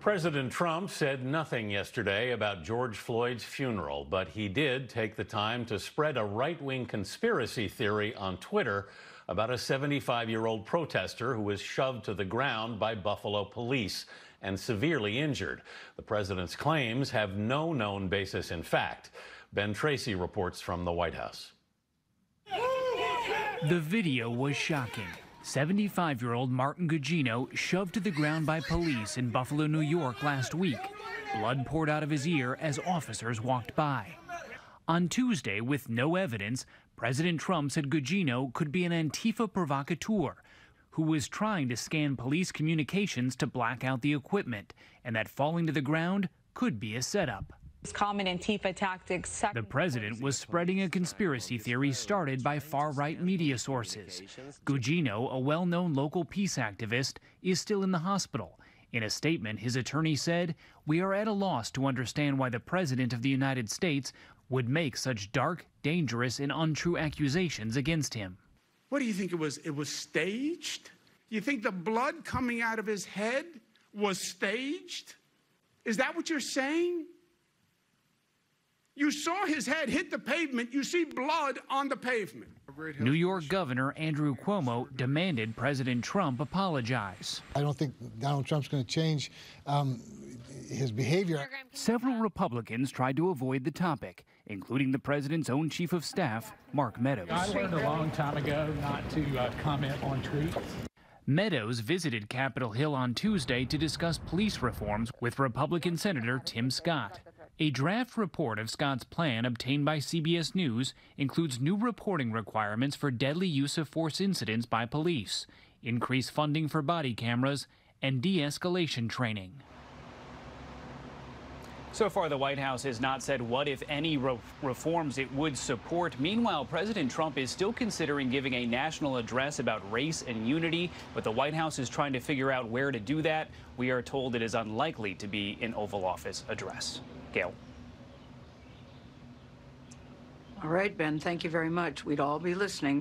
President Trump said nothing yesterday about George Floyd's funeral, but he did take the time to spread a right-wing conspiracy theory on Twitter about a 75-year-old protester who was shoved to the ground by Buffalo police and severely injured. The president's claims have no known basis in fact. Ben Tracy reports from the White House. The video was shocking. 75-year-old Martin Gugino shoved to the ground by police in Buffalo, New York last week. Blood poured out of his ear as officers walked by. On Tuesday, with no evidence, President Trump said Gugino could be an Antifa provocateur who was trying to scan police communications to black out the equipment, and that falling to the ground could be a setup. Common Antifa tactics. The president was spreading a conspiracy theory started by far-right media sources. Gugino, a well-known local peace activist, is still in the hospital. In a statement, his attorney said, "We are at a loss to understand why the president of the United States would make such dark, dangerous, and untrue accusations against him." What do you think it was? It was staged? You think the blood coming out of his head was staged? Is that what you're saying? You saw his head hit the pavement. You see blood on the pavement. New York Governor Andrew Cuomo demanded President Trump apologize. I don't think Donald Trump's going to change his behavior. Several Republicans tried to avoid the topic, including the president's own chief of staff, Mark Meadows. I learned a long time ago not to comment on tweets. Meadows visited Capitol Hill on Tuesday to discuss police reforms with Republican Senator Tim Scott. A draft report of Scott's plan obtained by CBS News includes new reporting requirements for deadly use of force incidents by police, increased funding for body cameras, and de-escalation training. So far, the White House has not said what, if any, reforms it would support. Meanwhile, President Trump is still considering giving a national address about race and unity, but the White House is trying to figure out where to do that. We are told it is unlikely to be an Oval Office address. Gail. All right, Ben, thank you very much. We'd all be listening.